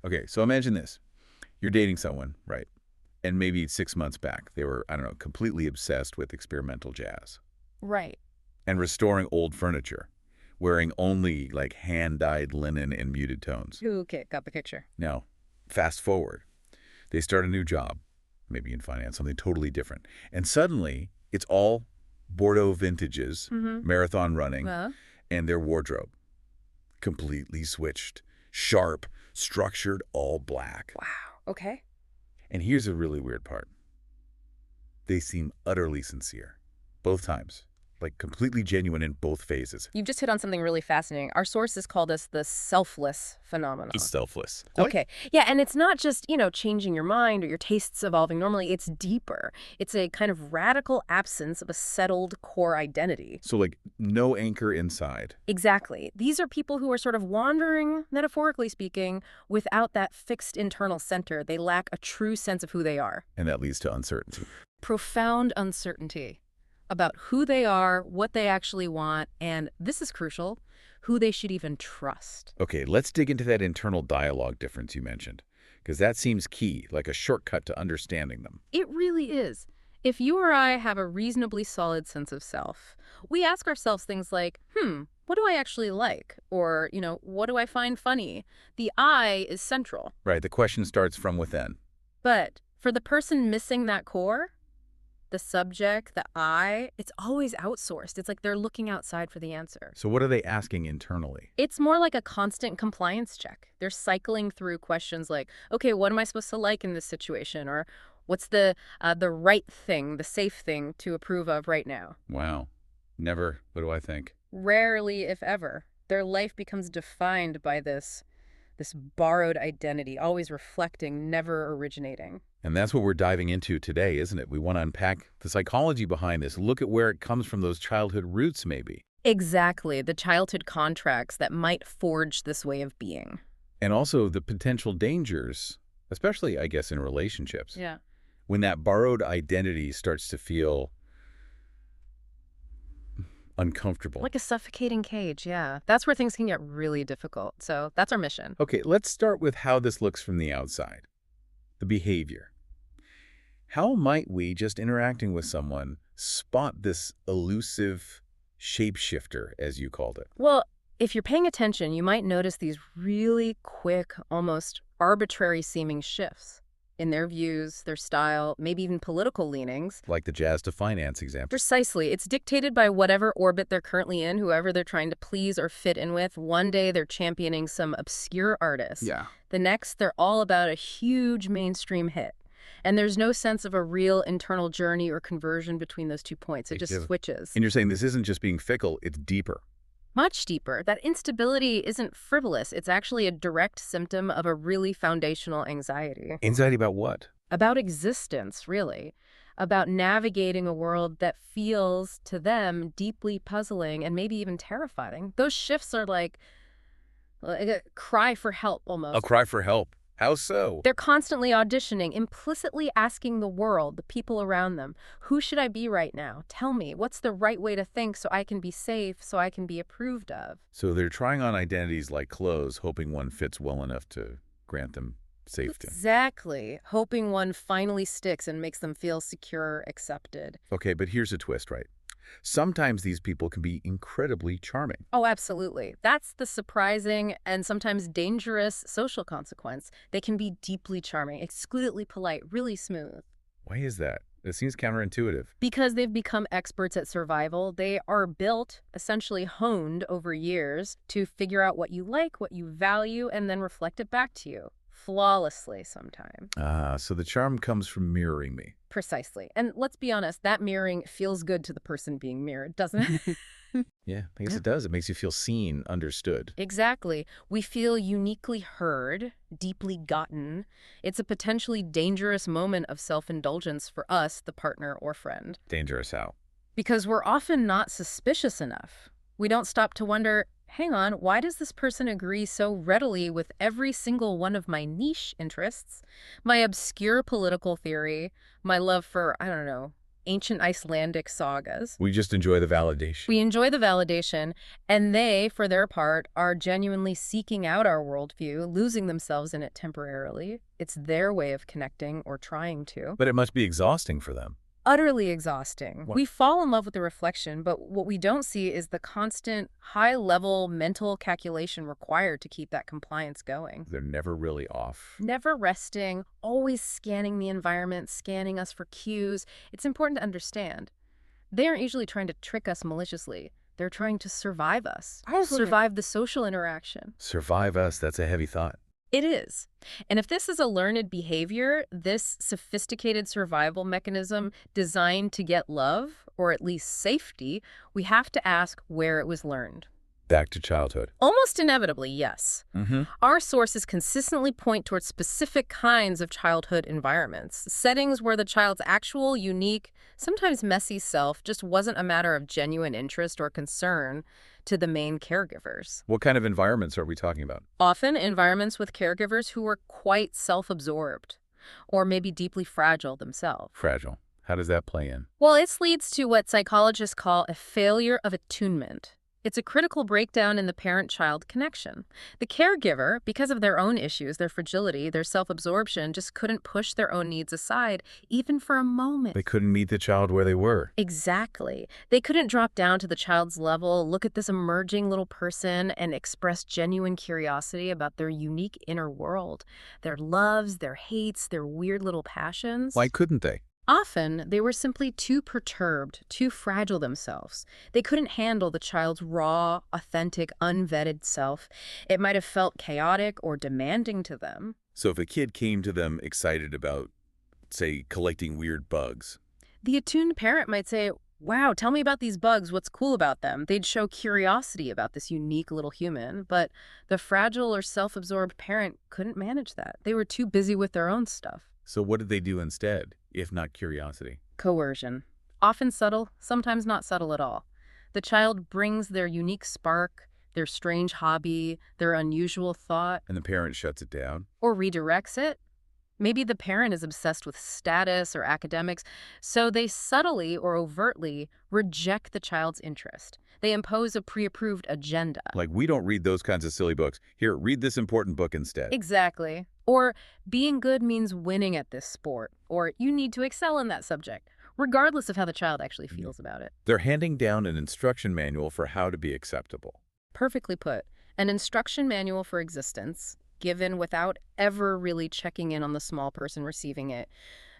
Okay, so imagine this. You're dating someone, right? And maybe 6 months back, they were, I don't know, completely obsessed with experimental jazz Right. and restoring old furniture, wearing only like hand-dyed linen in muted tones. Okay, got the picture. Now, fast forward. They start a new job, maybe in finance, something totally different. And suddenly, it's all Bordeaux vintages, marathon running, Well, and their wardrobe. Completely switched. Sharp, structured, all black. wow. Okay. And here's a really weird part. They seem utterly sincere. Both times. Like completely genuine in both phases. You've just hit on something really fascinating. Our sources called us the selfless phenomenon. It's selfless. Okay. Yeah, and it's not just, changing your mind or your tastes evolving normally. It's deeper. It's a kind of radical absence of a settled core identity. So like no anchor inside. Exactly. These are people who are sort of wandering, metaphorically speaking, without that fixed internal center. They lack a true sense of who they are. And that leads to uncertainty. Profound uncertainty about who they are, what they actually want, and, this is crucial, who they should even trust. Okay, let's dig into that internal dialogue difference you mentioned, because that seems key, like a shortcut to understanding them. It really is. If you or I have a reasonably solid sense of self, we ask ourselves things like, what do I actually like? Or, what do I find funny? The I is central. Right, the question starts from within. But for the person missing that core, the subject, the I, it's always outsourced. It's like they're looking outside for the answer. So what are they asking internally? It's more like a constant compliance check. They're cycling through questions like, okay, what am I supposed to like in this situation? Or what's the right thing, the safe thing to approve of right now? Wow. Never. What do I think? Rarely, if ever, their life becomes defined by this borrowed identity, always reflecting, never originating. And that's what we're diving into today, isn't it? We want to unpack the psychology behind this, look at where it comes from, those childhood roots maybe. Exactly, the childhood contracts that might forge this way of being. And also the potential dangers, especially, I guess, in relationships. Yeah. When that borrowed identity starts to feel uncomfortable. Like a suffocating cage, yeah. That's where things can get really difficult. So that's our mission. Okay, let's start with how this looks from the outside. The behavior. How might we, just interacting with someone, spot this elusive shapeshifter, as you called it? Well, if you're paying attention, you might notice these really quick, almost arbitrary-seeming shifts in their views, their style, maybe even political leanings. Like the jazz to finance example. Precisely. It's dictated by whatever orbit they're currently in, whoever they're trying to please or fit in with. One day they're championing some obscure artist. Yeah. The next, they're all about a huge mainstream hit. And there's no sense of a real internal journey or conversion between those 2 points. It just switches. And you're saying this isn't just being fickle, it's deeper. Much deeper. That instability isn't frivolous. It's actually a direct symptom of a really foundational anxiety. Anxiety about what? About existence, really. About navigating a world that feels, to them, deeply puzzling and maybe even terrifying. Those shifts are like a cry for help, almost. A cry for help. How so? They're constantly auditioning, implicitly asking the world, the people around them, who should I be right now? Tell me, what's the right way to think so I can be safe, so I can be approved of? So they're trying on identities like clothes, hoping one fits well enough to grant them safety. Exactly. Hoping one finally sticks and makes them feel secure, accepted. Okay, but here's a twist, right? Sometimes these people can be incredibly charming. Oh, absolutely. That's the surprising and sometimes dangerous social consequence. They can be deeply charming, exquisitely polite, really smooth. Why is that? It seems counterintuitive. Because they've become experts at survival, they are built, essentially honed over years, to figure out what you like, what you value, and then reflect it back to you. Flawlessly sometimes. So the charm comes from mirroring me. Precisely. And let's be honest, that mirroring feels good to the person being mirrored, doesn't it? Yeah, I guess it does. It makes you feel seen, understood. Exactly. We feel uniquely heard, deeply gotten. It's a potentially dangerous moment of self-indulgence for us, the partner or friend. Dangerous how? Because we're often not suspicious enough. We don't stop to wonder, hang on, why does this person agree so readily with every single one of my niche interests, my obscure political theory, my love for, I don't know, ancient Icelandic sagas. We just enjoy the validation. We enjoy the validation, and they, for their part, are genuinely seeking out our worldview, losing themselves in it temporarily. It's their way of connecting or trying to. But it must be exhausting for them. Utterly exhausting. What? We fall in love with the reflection, but what we don't see is the constant, high-level mental calculation required to keep that compliance going. They're never really off. Never resting, always scanning the environment, scanning us for cues. It's important to understand. They aren't usually trying to trick us maliciously. They're trying to survive us, survive the social interaction. Survive us, that's a heavy thought. It is. And if this is a learned behavior, this sophisticated survival mechanism designed to get love, or at least safety, we have to ask where it was learned. Back to childhood. Almost inevitably, yes. Mm-hmm. Our sources consistently point towards specific kinds of childhood environments, settings where the child's actual, unique, sometimes messy self just wasn't a matter of genuine interest or concern to the main caregivers. What kind of environments are we talking about? Often environments with caregivers who were quite self-absorbed, or maybe deeply fragile themselves. Fragile. How does that play in? Well, this leads to what psychologists call a failure of attunement. It's a critical breakdown in the parent-child connection. The caregiver, because of their own issues, their fragility, their self-absorption, just couldn't push their own needs aside, even for a moment. They couldn't meet the child where they were. Exactly. They couldn't drop down to the child's level, look at this emerging little person, and express genuine curiosity about their unique inner world, their loves, their hates, their weird little passions. Why couldn't they? Often, they were simply too perturbed, too fragile themselves. They couldn't handle the child's raw, authentic, unvetted self. It might have felt chaotic or demanding to them. So if a kid came to them excited about, say, collecting weird bugs, the attuned parent might say, "Wow, tell me about these bugs. What's cool about them?" They'd show curiosity about this unique little human, but the fragile or self-absorbed parent couldn't manage that. They were too busy with their own stuff. so what did they do instead, if not curiosity? Coercion. Often subtle, sometimes not subtle at all. The child brings their unique spark, their strange hobby, their unusual thought, And the parent shuts it down? or redirects it. Maybe the parent is obsessed with status or academics, so they subtly or overtly reject the child's interest. They impose a pre-approved agenda. Like, we don't read those kinds of silly books. Here, read this important book instead. Exactly. Or being good means winning at this sport, or you need to excel in that subject, regardless of how the child actually feels about it. They're handing down an instruction manual for how to be acceptable. Perfectly put. An instruction manual for existence, given without ever really checking in on the small person receiving it.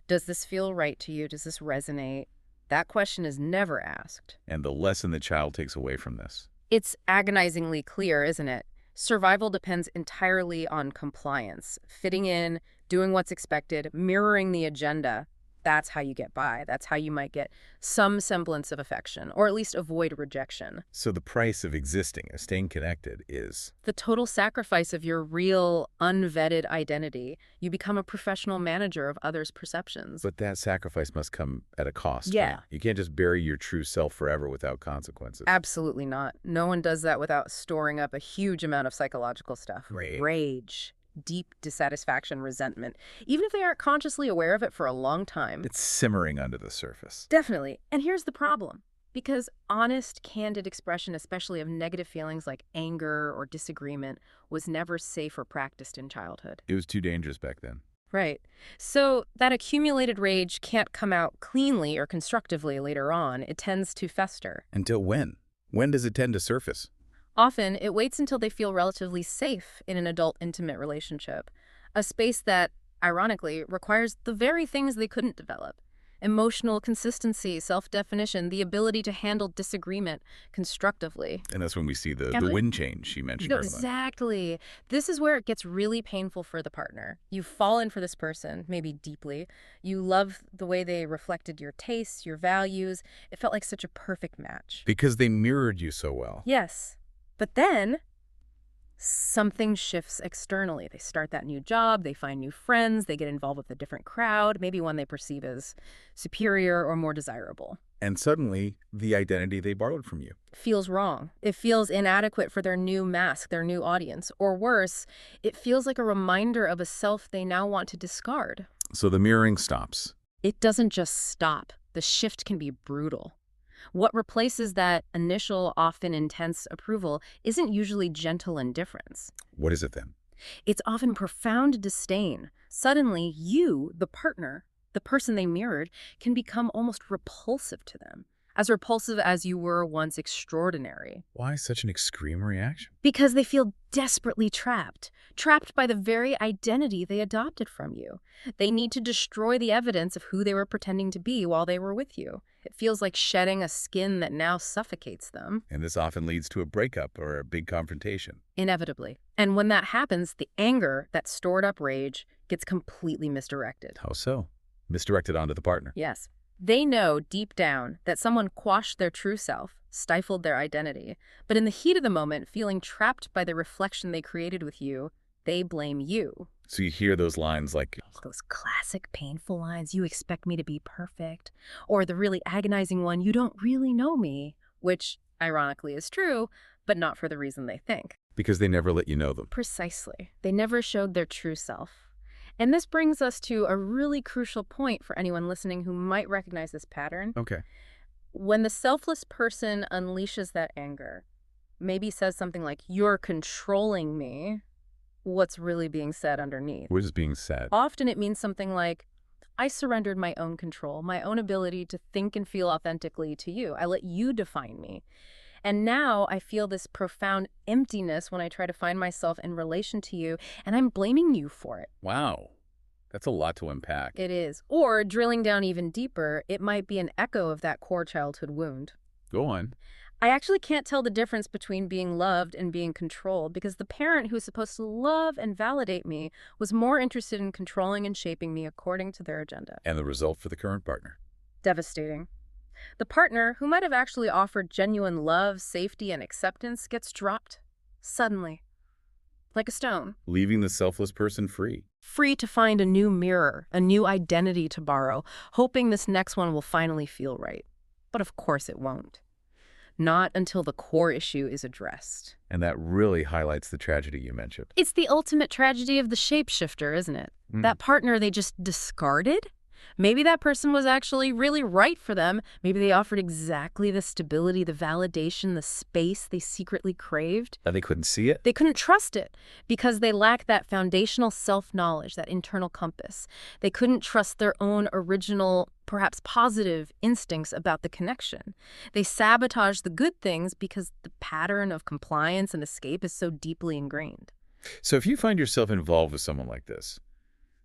Does this feel right to you? Does this resonate? That question is never asked. And the lesson the child takes away from this. It's agonizingly clear, isn't it? Survival depends entirely on compliance, fitting in, doing what's expected, mirroring the agenda. That's how you get by. That's how you might get some semblance of affection, or at least avoid rejection. So the price of existing, of staying connected, is The total sacrifice of your real, unvetted identity. You become a professional manager of others' perceptions. But that sacrifice must come at a cost. Yeah. Right? You can't just bury your true self forever without consequences. Absolutely not. No one does that without storing up a huge amount of psychological stuff. Rage, deep dissatisfaction, resentment, even if they aren't consciously aware of it for a long time. It's simmering under the surface. Definitely. And here's the problem. Because honest, candid expression, especially of negative feelings like anger or disagreement, was never safe or practiced in childhood. It was too dangerous back then. Right. So that accumulated rage can't come out cleanly or constructively later on. It tends to fester. Until when? When does it tend to surface? Often, it waits until they feel relatively safe in an adult intimate relationship, a space that, ironically, requires the very things they couldn't develop. Emotional consistency, self-definition, the ability to handle disagreement constructively. And that's when we see the wind change she mentioned No, earlier. exactly. This is where it gets really painful for the partner. You've fallen for this person, maybe deeply. You love the way they reflected your tastes, your values. It felt like such a perfect match. Because they mirrored you so well. Yes. But then something shifts externally. They start that new job, they find new friends, they get involved with a different crowd, maybe one they perceive as superior or more desirable. And suddenly, the identity they borrowed from you Feels wrong. It feels inadequate for their new mask, their new audience. Or worse, it feels like a reminder of a self they now want to discard. So the mirroring stops. It doesn't just stop. the shift can be brutal. What replaces that initial, often intense approval isn't usually gentle indifference. What is it then? It's often profound disdain. Suddenly, you, the partner, the person they mirrored, can become almost repulsive to them. As repulsive as you were once extraordinary. Why such an extreme reaction? Because they feel desperately trapped. Trapped by the very identity they adopted from you. They need to destroy the evidence of who they were pretending to be while they were with you. It feels like shedding a skin that now suffocates them. And this often leads to a breakup or a big confrontation. Inevitably. And when that happens, the anger, that stored up rage, gets completely misdirected. How so? Misdirected onto the partner. Yes. They know deep down that someone quashed their true self, stifled their identity, but in the heat of the moment, feeling trapped by the reflection they created with you, they blame you. So you hear those lines like, Those classic painful lines, "You expect me to be perfect," or the really agonizing one, "You don't really know me," which ironically is true, but not for the reason they think. because they never let you know them. Precisely. They never showed their true self. And this brings us to a really crucial point for anyone listening who might recognize this pattern. Okay. When the selfless person unleashes that anger, maybe says something like, "You're controlling me," what's really being said underneath? What is being said? Often it means something like, "I surrendered my own control, my own ability to think and feel authentically to you. I let you define me. And now I feel this profound emptiness when I try to find myself in relation to you, and I'm blaming you for it." Wow. That's a lot to unpack. It is. Or, drilling down even deeper, it might be an echo of that core childhood wound. Go on. I actually can't tell the difference between being loved and being controlled because the parent who's supposed to love and validate me was more interested in controlling and shaping me according to their agenda. And the result for the current partner. Devastating. The partner, who might have actually offered genuine love, safety, and acceptance, gets dropped. Suddenly. Like a stone. Leaving the selfless person free. Free to find a new mirror, a new identity to borrow, hoping this next one will finally feel right. But of course it won't. Not until the core issue is addressed. And that really highlights the tragedy you mentioned. It's the ultimate tragedy of the shapeshifter, isn't it? That partner they just discarded? Maybe that person was actually really right for them. Maybe they offered exactly the stability, the validation, the space they secretly craved. And they couldn't see it? They couldn't trust it because they lacked that foundational self-knowledge, that internal compass. They couldn't trust their own original, perhaps positive, instincts about the connection. They sabotaged the good things because the pattern of compliance and escape is so deeply ingrained. So if you find yourself involved with someone like this,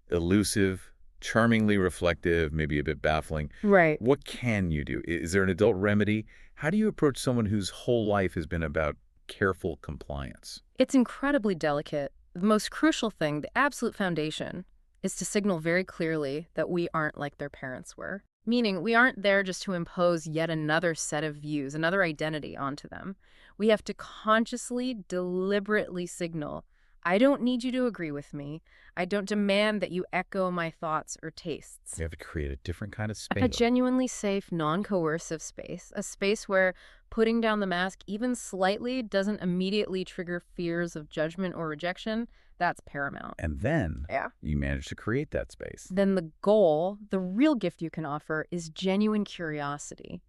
elusive, charmingly reflective, maybe a bit baffling, Right. what can you do? Is there an adult remedy? How do you approach someone whose whole life has been about careful compliance? It's incredibly delicate. The most crucial thing, the absolute foundation, is to signal very clearly that we aren't like their parents were. Meaning, we aren't there just to impose yet another set of views, another identity onto them. We have to consciously, deliberately signal, "I don't need you to agree with me. I don't demand that you echo my thoughts or tastes." You have to create a different kind of A space. genuinely safe, non-coercive space. A space where putting down the mask even slightly doesn't immediately trigger fears of judgment or rejection. That's paramount. And then Yeah. you manage to create that space. Then the goal, the real gift you can offer, is genuine curiosity.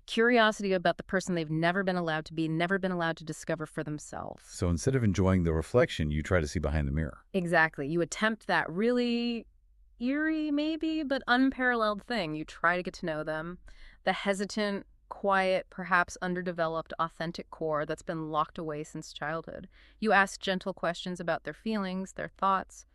Curiosity about the person they've never been allowed to be, never been allowed to discover for themselves. So instead of enjoying the reflection, you try to see behind the mirror. Exactly. You attempt that really eerie, maybe, but unparalleled thing. You try to get to know them. The hesitant, quiet, perhaps underdeveloped, authentic core that's been locked away since childhood. You ask gentle questions about their feelings, their thoughts,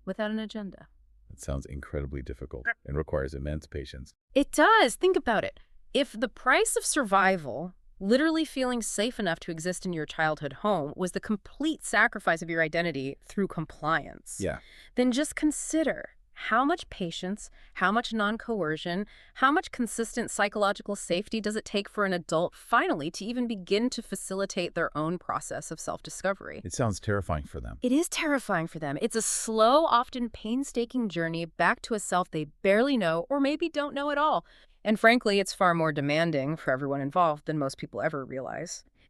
without an agenda. It sounds incredibly difficult and requires immense patience. It does. Think about it. If the price of survival, literally feeling safe enough to exist in your childhood home, was the complete sacrifice of your identity through compliance, Yeah. then just consider how much patience, how much non-coercion, how much consistent psychological safety does it take for an adult finally to even begin to facilitate their own process of self-discovery. It sounds terrifying for them. It is terrifying for them. It's a slow, often painstaking journey back to a self they barely know or maybe don't know at all. And frankly, it's far more demanding for everyone involved than most people ever realize.